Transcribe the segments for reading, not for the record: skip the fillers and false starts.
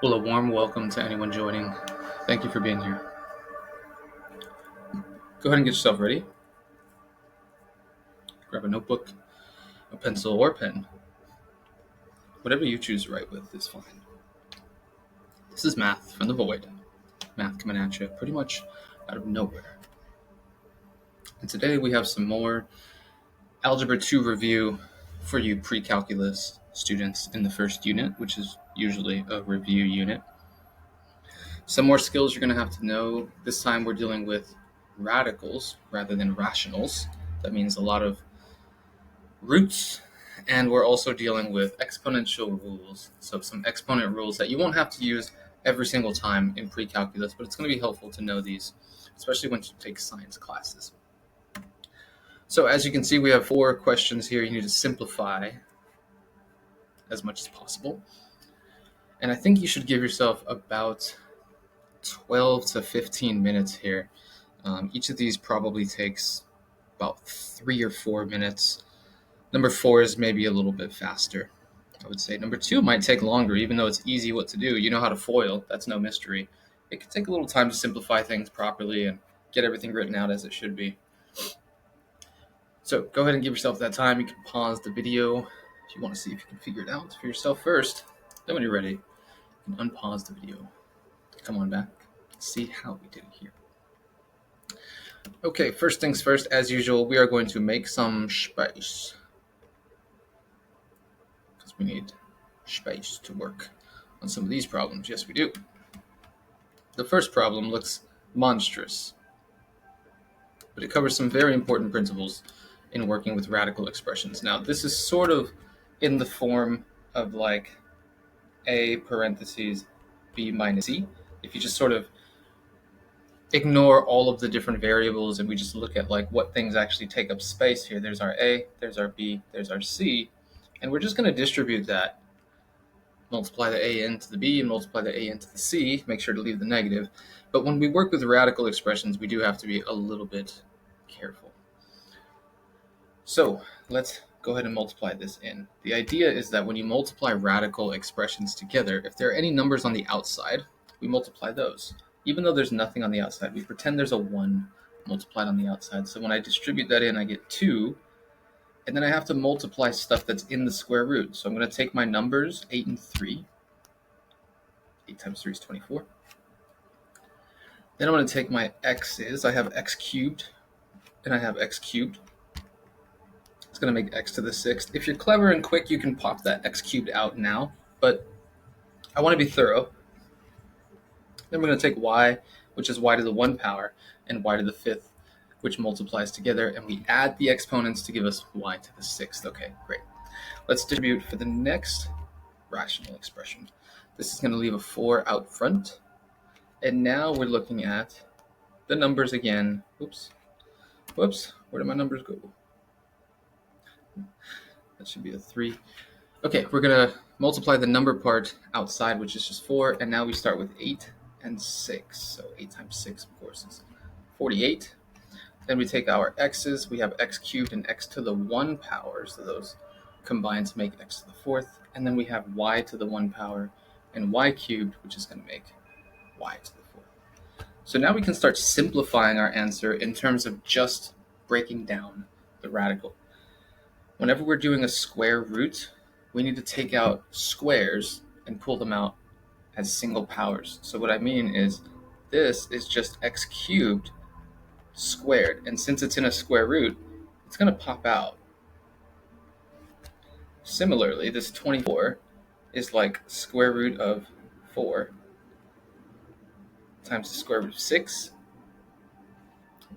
Well, a warm welcome to anyone joining. Thank you for being here. Go ahead and get yourself ready. Grab a notebook, a pencil, or pen. Whatever you choose to write with is fine. This is math from the void. Math coming at you pretty much out of nowhere. And today we have some more Algebra 2 review for you Precalculus students in the first unit, which is usually a review unit. Some more skills you're going to have to know. This time we're dealing with radicals rather than rationals. That means a lot of roots, and we're also dealing with exponential rules. So some exponent rules that you won't have to use every single time in pre-calculus, but it's going to be helpful to know these, especially when you take science classes. So as you can see, we have 4 questions here. You need to simplify as much as possible. And I think you should give yourself about 12 to 15 minutes here. Each of these probably takes about 3 or 4 minutes. Number 4 is maybe a little bit faster, I would say. Number 2 might take longer, even though it's easy what to do. You know how to FOIL. That's no mystery. It could take a little time to simplify things properly and get everything written out as it should be. So go ahead and give yourself that time. You can pause the video if you want to see if you can figure it out for yourself first. Then when you're ready, you can unpause the video. Come on back. See how we did it here. Okay, first things first, as usual, we are going to make some space. We need space to work on some of these problems. Yes, we do. The first problem looks monstrous, but it covers some very important principles in working with radical expressions. Now, this is sort of in the form of like a parentheses b minus c. If you just sort of ignore all of the different variables and we just look at like what things actually take up space here. There's our a, there's our b, there's our c, and we're just going to distribute that. Multiply the a into the b and multiply the a into the c. Make sure to leave the negative. But when we work with radical expressions, we do have to be a little bit careful. So let's go ahead and multiply this in. The idea is that when you multiply radical expressions together, if there are any numbers on the outside, we multiply those. Even though there's nothing on the outside, we pretend there's a 1 multiplied on the outside. So when I distribute that in, I get 2. And then I have to multiply stuff that's in the square root. So I'm going to take my numbers, 8 and 3. 8 times 3 is 24. Then I'm going to take my x's. I have x cubed, and I have x cubed. It's going to make x to the 6th. If you're clever and quick, you can pop that x cubed out now. But I want to be thorough. Then we're going to take y, which is y to the 1 power, and y to the 5th, which multiplies together, and we add the exponents to give us y to the 6th. Okay, great. Let's distribute for the next rational expression. This is going to leave a 4 out front. And now we're looking at the numbers again. Whoops. Where did my numbers go? That should be a 3. Okay, we're going to multiply the number part outside, which is just 4. And now we start with 8 and 6. So 8 times 6, of course, is 48. Then we take our x's. We have x cubed and x to the 1 power. So those combine to make x to the 4th. And then we have y to the 1 power and y cubed, which is going to make y to the 4th. So now we can start simplifying our answer in terms of just breaking down the radical. Whenever we're doing a square root, we need to take out squares and pull them out as single powers. So what I mean is this is just x cubed squared. And since it's in a square root, it's going to pop out. Similarly, this 24 is like square root of 4 times the square root of 6.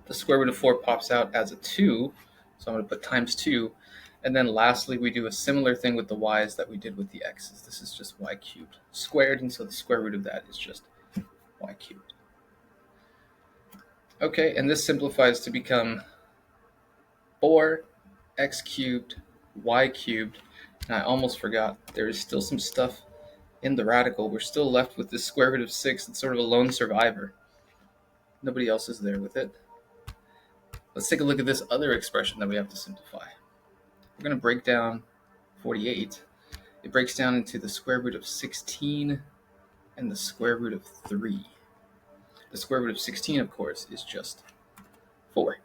The square root of 4 pops out as a 2, so I'm going to put times 2. And then lastly, we do a similar thing with the y's that we did with the x's. This is just y cubed squared, and so the square root of that is just y cubed. Okay, and this simplifies to become 4x cubed y cubed. And I almost forgot, there is still some stuff in the radical. We're still left with this square root of 6. It's sort of a lone survivor. Nobody else is there with it. Let's take a look at this other expression that we have to simplify. We're going to break down 48. It breaks down into the square root of 16 and the square root of 3. The square root of 16, of course, is just 4.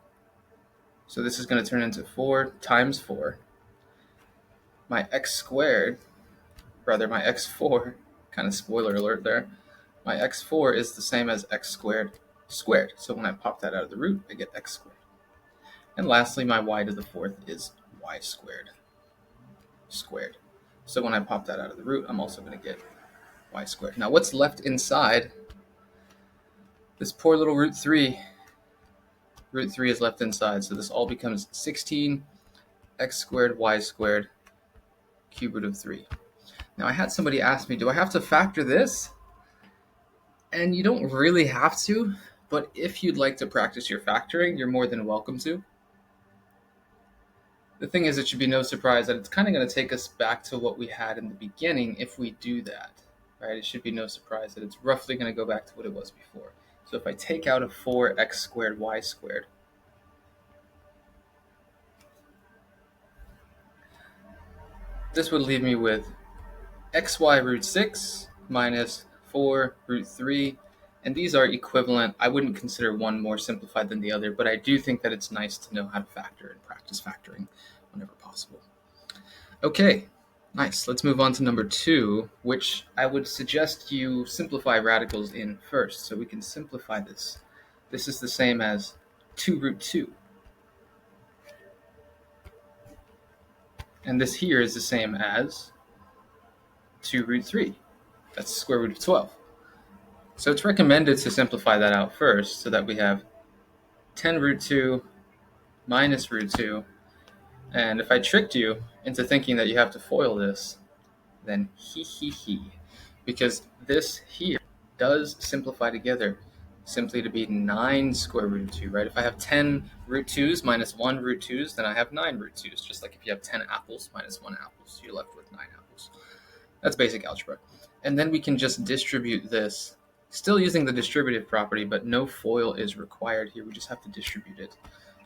So this is going to turn into 4 times 4. My x squared, my x4, kind of spoiler alert there, my x4 is the same as x squared squared. So when I pop that out of the root, I get x squared. And lastly, my y to the 4th is y squared squared. So when I pop that out of the root, I'm also going to get y squared. Now what's left inside this poor little root 3? Root 3 is left inside, so this all becomes 16 x squared y squared cube root of 3. Now I had somebody ask me, do I have to factor this? And you don't really have to, but if you'd like to practice your factoring, you're more than welcome to. The thing is, it should be no surprise that it's kind of going to take us back to what we had in the beginning if we do that, right? It should be no surprise that it's roughly going to go back to what it was before. So if I take out a 4x squared y squared, this would leave me with xy root 6 minus 4 root 3, and these are equivalent. I wouldn't consider one more simplified than the other, but I do think that it's nice to know how to factor and practice factoring whenever possible. Okay, nice. Let's move on to number 2, which I would suggest you simplify radicals in first, so we can simplify this. This is the same as 2 root 2. And this here is the same as 2 root 3. That's the square root of 12. So it's recommended to simplify that out first so that we have 10 root 2 minus root 2. And if I tricked you into thinking that you have to FOIL this, then because this here does simplify together simply to be 9 square root of 2, right? If I have 10 root 2's minus 1 root 2's, then I have 9 root 2's, just like if you have 10 apples minus 1 apple, so you're left with 9 apples. That's basic algebra. And then we can just distribute this, still using the distributive property, but no FOIL is required here. We just have to distribute it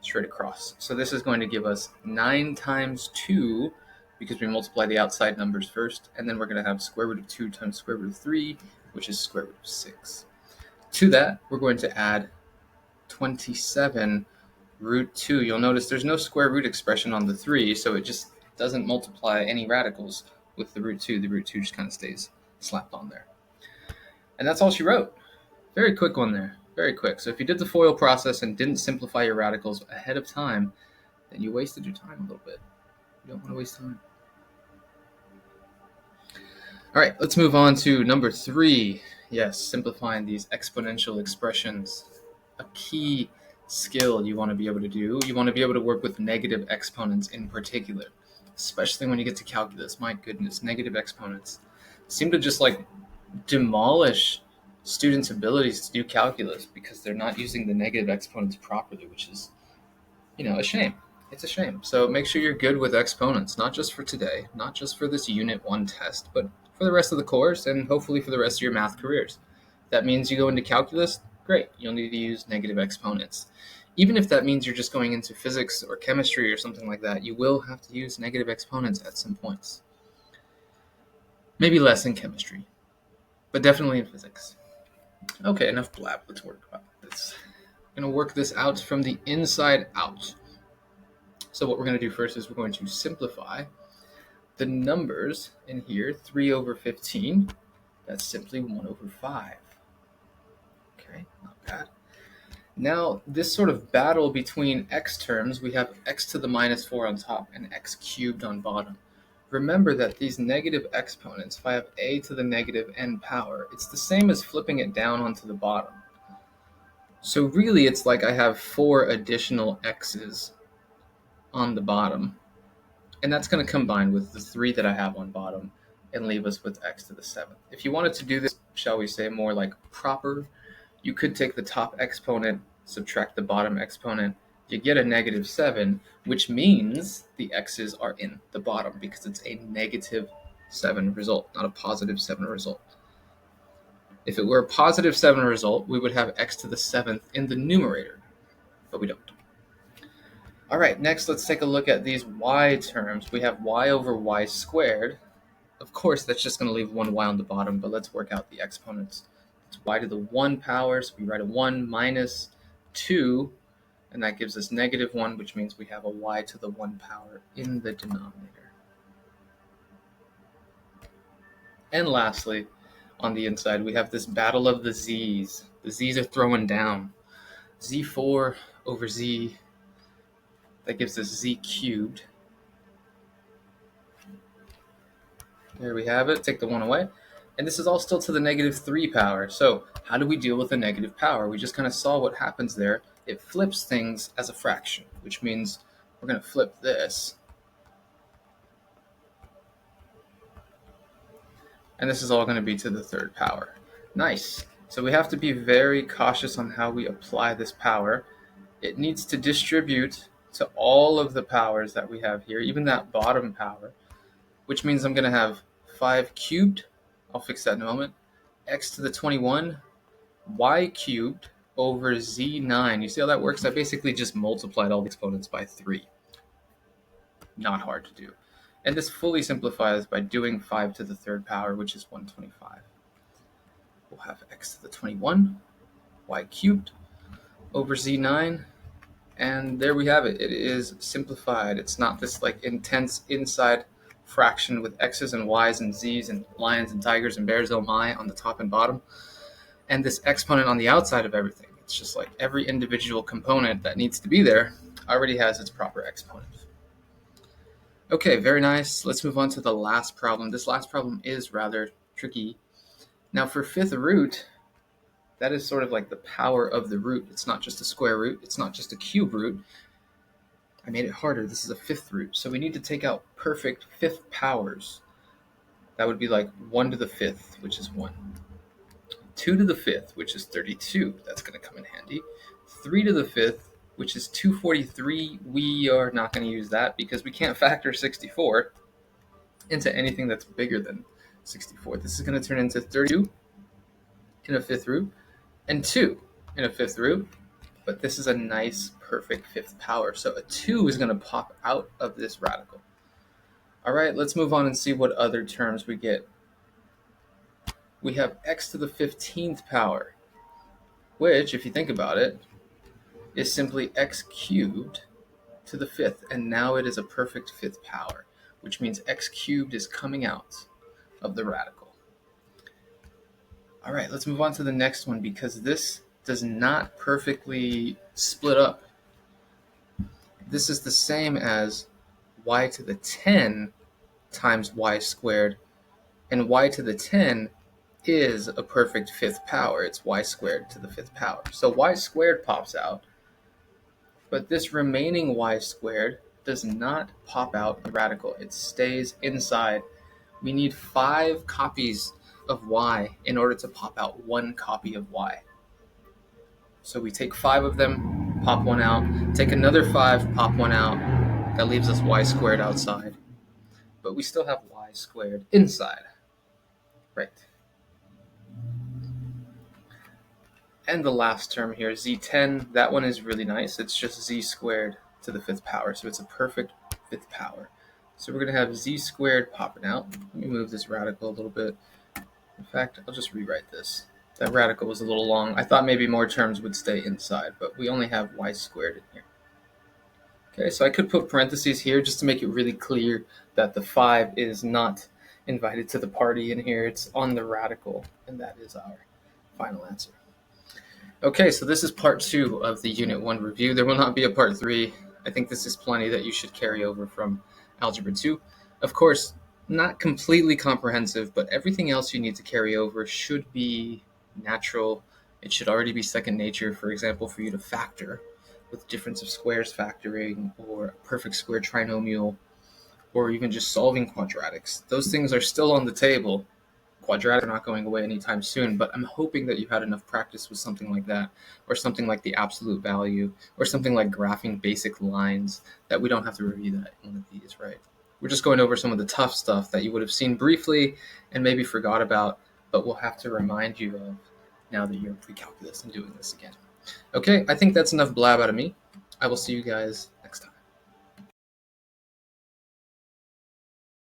straight across. So this is going to give us 9 times 2, because we multiply the outside numbers first, and then we're going to have square root of 2 times square root of 3, which is square root of 6. To that, we're going to add 27 root 2. You'll notice there's no square root expression on the 3, so it just doesn't multiply any radicals with the root 2. The root 2 just kind of stays slapped on there. And that's all she wrote. Very quick one there. Very quick. So if you did the FOIL process and didn't simplify your radicals ahead of time, then you wasted your time a little bit. You don't want to waste time. All right, let's move on to number 3. Yes, simplifying these exponential expressions. A key skill you want to be able to do. You want to be able to work with negative exponents in particular, especially when you get to calculus. My goodness, negative exponents seem to just like demolish students' abilities to do calculus because they're not using the negative exponents properly, which is, a shame. It's a shame. So make sure you're good with exponents, not just for today, not just for this Unit 1 test, but for the rest of the course and hopefully for the rest of your math careers. That means you go into calculus, great. You'll need to use negative exponents. Even if that means you're just going into physics or chemistry or something like that, you will have to use negative exponents at some points. Maybe less in chemistry, but definitely in physics. Okay, enough blab. Let's work about this. I'm going to work this out from the inside out. So what we're going to do first is we're going to simplify the numbers in here. 3 over 15, that's simply 1 over 5. Okay, not bad. Now, this sort of battle between x terms, we have x to the minus 4 on top and x cubed on bottom. Remember that these negative exponents, if I have a to the negative n power, it's the same as flipping it down onto the bottom. So really, it's like I have 4 additional x's on the bottom. And that's going to combine with the 3 that I have on bottom and leave us with x to the 7th. If you wanted to do this, shall we say, more like proper, you could take the top exponent, subtract the bottom exponent, you get a negative 7, which means the x's are in the bottom because it's a negative 7 result, not a positive 7 result. If it were a positive 7 result, we would have x to the 7th in the numerator, but we don't. All right, next let's take a look at these y terms. We have y over y squared. Of course, that's just going to leave one y on the bottom, but let's work out the exponents. It's y to the 1 power, so we write a 1 minus 2, and that gives us negative 1, which means we have a y to the 1 power in the denominator. And lastly, on the inside, we have this battle of the z's. The z's are throwing down. z4 over z, that gives us z cubed. There we have it. Take the 1 away. And this is all still to the negative 3 power. So how do we deal with a negative power? We just kind of saw what happens there. It flips things as a fraction, which means we're going to flip this. And this is all going to be to the 3rd power. Nice. So we have to be very cautious on how we apply this power. It needs to distribute to all of the powers that we have here, even that bottom power, which means I'm going to have 5 cubed, I'll fix that in a moment, x to the 21, y cubed over z9. You see how that works? I basically just multiplied all the exponents by 3. Not hard to do. And this fully simplifies by doing 5 to the 3rd power, which is 125. We'll have x to the 21, y cubed over z9, and there we have it. It is simplified. It's not this like intense inside fraction with x's and y's and z's and lions and tigers and bears, oh my, on the top and bottom, and this exponent on the outside of everything. It's just like every individual component that needs to be there already has its proper exponent. Okay, very nice. Let's move on to the last problem. This last problem is rather tricky. Now for 5th root, that is sort of like the power of the root. It's not just a square root. It's not just a cube root. I made it harder. This is a 5th root. So we need to take out perfect 5th powers. That would be like 1 to the 5th, which is 1. 2 to the 5th, which is 32. That's going to come in handy. 3 to the 5th, which is 243. We are not going to use that because we can't factor 64 into anything that's bigger than 64. This is going to turn into 32 in a 5th root and 2 in a 5th root. But this is a nice, perfect 5th power. So a 2 is going to pop out of this radical. All right, let's move on and see what other terms we get. We have x to the 15th power, which, if you think about it, is simply x cubed to the 5th. And now it is a perfect 5th power, which means x cubed is coming out of the radical. All right, let's move on to the next one because this does not perfectly split up. This is the same as y to the 10 times y squared, and y to the 10 is a perfect 5th power. It's y squared to the 5th power. So y squared pops out, but this remaining y squared does not pop out the radical. It stays inside. We need 5 copies of y in order to pop out 1 copy of y. So we take 5 of them, pop 1 out, take another 5, pop 1 out. That leaves us y squared outside. But we still have y squared inside. Right. And the last term here, z10, that one is really nice. It's just z squared to the 5th power. So it's a perfect 5th power. So we're going to have z squared popping out. Let me move this radical a little bit. In fact, I'll just rewrite this. That radical was a little long. I thought maybe more terms would stay inside, but we only have y squared in here. Okay, so I could put parentheses here just to make it really clear that the 5 is not invited to the party in here. It's on the radical, and that is our final answer. Okay, so this is part 2 of the Unit 1 review. There will not be a part 3. I think this is plenty that you should carry over from Algebra 2. Of course, not completely comprehensive, but everything else you need to carry over should be natural. It should already be second nature, for example, for you to factor with difference of squares factoring or a perfect square trinomial or even just solving quadratics. Those things are still on the table. Quadratics are not going away anytime soon, but I'm hoping that you've had enough practice with something like that or something like the absolute value or something like graphing basic lines that we don't have to review that in one of these, right? We're just going over some of the tough stuff that you would have seen briefly and maybe forgot about, but we'll have to remind you of now that you're in Precalculus and doing this again. Okay, I think that's enough blab out of me. I will see you guys